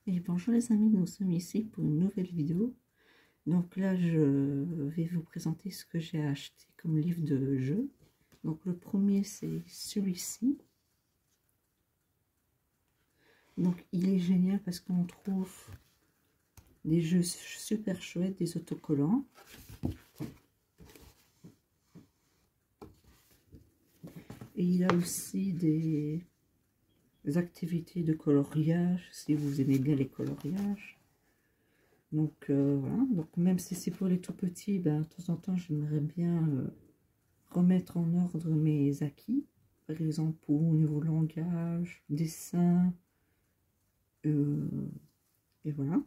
Et bonjour les amis, nous sommes ici pour une nouvelle vidéo. Donc là, je vais vous présenter ce que j'ai acheté comme livre de jeu. Donc le premier, c'est celui-ci. Donc il est génial parce qu'on trouve des jeux super chouettes, des autocollants. Et il a aussi des activités de coloriage, si vous aimez bien les coloriages. Donc voilà, donc même si c'est pour les tout petits, ben, de temps en temps j'aimerais bien remettre en ordre mes acquis, par exemple au niveau langage, dessin, et voilà.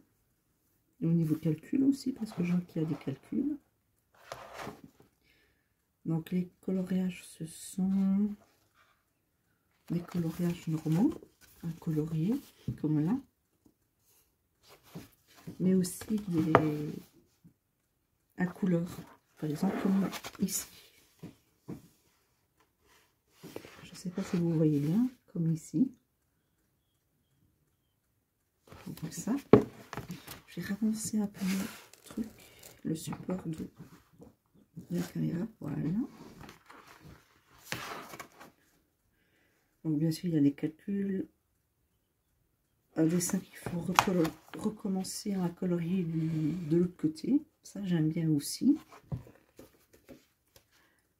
Et au niveau calcul aussi, parce que je vois qu'il y a des calculs. Donc les coloriages, ce sont des coloriages normaux, à colorier, comme là. Mais aussi des à couleur, par exemple comme ici. Je ne sais pas si vous voyez bien, comme ici. Donc ça, j'ai ravancé un peu le truc, le support de la caméra, voilà. Donc bien sûr, il y a des calculs, un dessin qu'il faut recommencer à colorier de l'autre côté. Ça, j'aime bien aussi.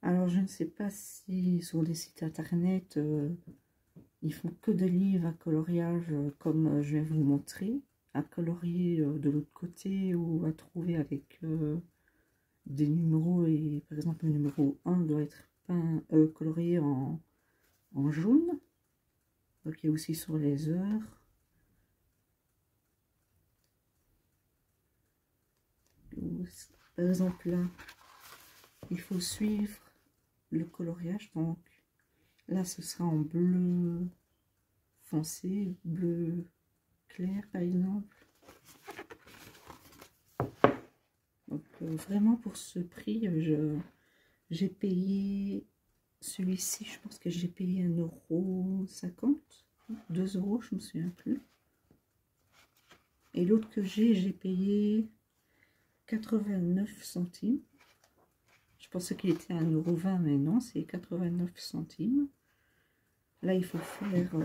Alors, je ne sais pas si sur des sites internet, ils font que des livres à coloriage, comme je vais vous montrer, à colorier de l'autre côté ou à trouver avec des numéros. Et par exemple, le numéro 1 doit être peint, colorié en jaune. Donc, il y a aussi sur les heures. Par exemple, là, il faut suivre le coloriage. Donc, là, ce sera en bleu foncé, bleu clair, par exemple. Donc, vraiment, pour ce prix, j'ai payé celui-ci, je pense que j'ai payé 1,50 €, 2 €, je me souviens plus. Et l'autre que j'ai payé 89 centimes. Je pensais qu'il était à 1,20 €, mais non, c'est 89 centimes. Là, il faut faire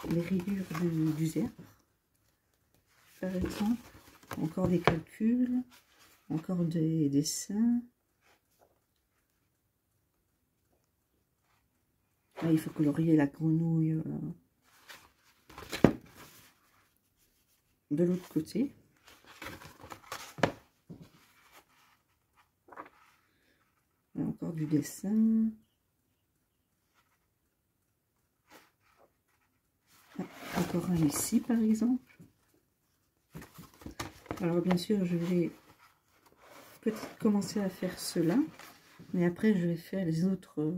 les rayures du zèbre, par exemple. Encore des calculs, encore des dessins. Là, il faut colorier la grenouille de l'autre côté. Là, encore du dessin. Encore un ici, par exemple. Alors, bien sûr, je vais peut-être commencer à faire cela. Mais après, je vais faire les autres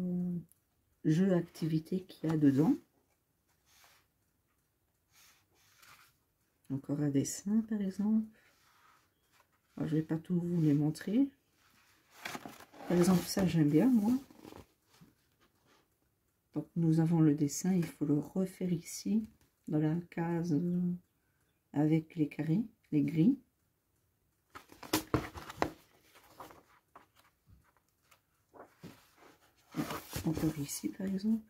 jeux, activités qu'il y a dedans. Encore un dessin, par exemple. Alors, je ne vais pas tout vous les montrer. Par exemple, ça, j'aime bien, moi. Donc, nous avons le dessin. Il faut le refaire ici, dans la case avec les carrés, les gris. Encore ici, par exemple.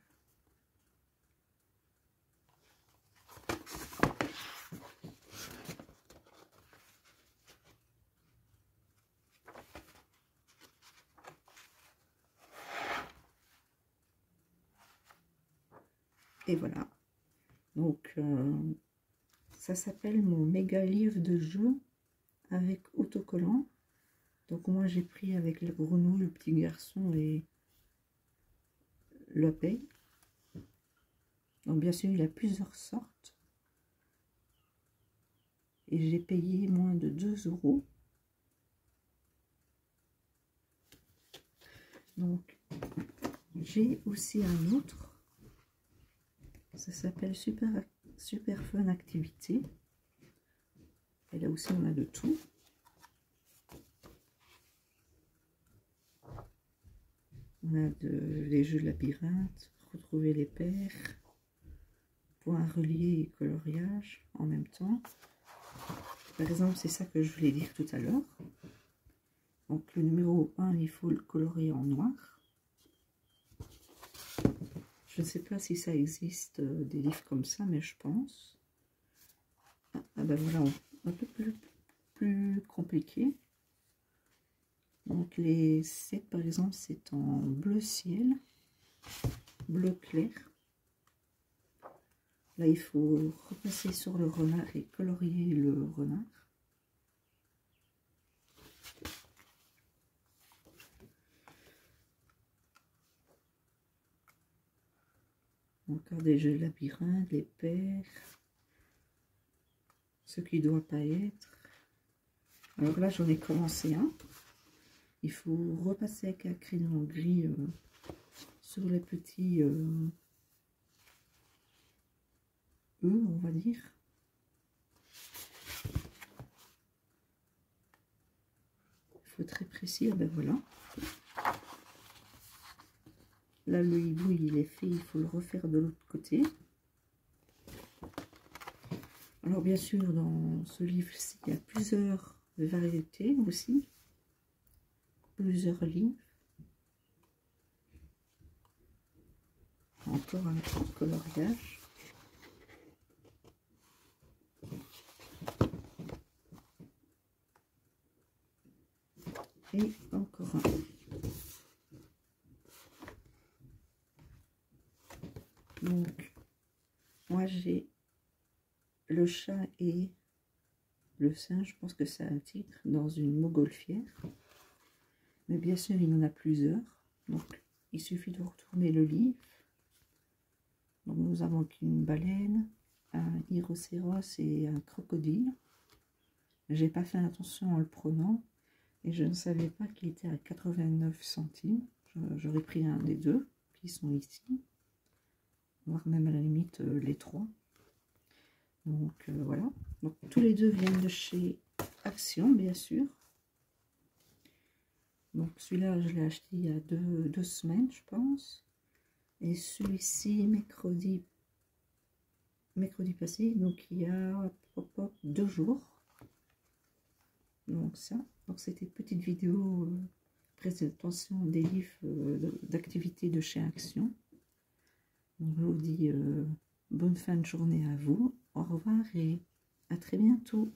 Et voilà. Donc, ça s'appelle mon méga livre de jeu avec autocollant. Donc, moi, j'ai pris avec la grenouille, le petit garçon et le paye. Donc, bien sûr, il y a plusieurs sortes. Et j'ai payé moins de 2 €. Donc, j'ai aussi un autre. Ça s'appelle Super Fun Activité. Et là aussi, on a de tout. On a les jeux de labyrinthe, retrouver les paires, points reliés et coloriage en même temps. Par exemple, c'est ça que je voulais dire tout à l'heure. Donc le numéro 1, il faut le colorier en noir. Je ne sais pas si ça existe des livres comme ça, mais je pense. Ah ben voilà, un peu plus compliqué. Donc les 7 par exemple, c'est en bleu ciel, bleu clair. Là, il faut repasser sur le renard et colorier le renard. Encore des jeux labyrinthes, les paires, ce qui ne doit pas être. Alors là, j'en ai commencé un. Il faut repasser avec un crayon gris sur les petits E, on va dire. Il faut très précis. Ah ben voilà. Là, le hibou, il est fait. Il faut le refaire de l'autre côté. Alors, bien sûr, dans ce livre-ci, il y a plusieurs variétés aussi. Plusieurs livres. Encore un coloriage. Et encore un. Donc, moi j'ai le chat et le singe, je pense que c'est un titre, dans une montgolfière. Mais bien sûr, il y en a plusieurs. Donc, il suffit de retourner le livre. Donc, nous avons une baleine, un rhinocéros et un crocodile. J'ai pas fait attention en le prenant. Et je ne savais pas qu'il était à 89 centimes. J'aurais pris un des deux qui sont ici. Voire même à la limite les trois. Donc voilà. Donc tous les deux viennent de chez Action, bien sûr. Donc celui-là, je l'ai acheté il y a deux semaines, je pense. Et celui-ci, mercredi passé, donc il y a 2 jours. Donc ça. Donc c'était une petite vidéo présentation des livres d'activités de chez Action. Donc je vous dis bonne fin de journée à vous. Au revoir et à très bientôt.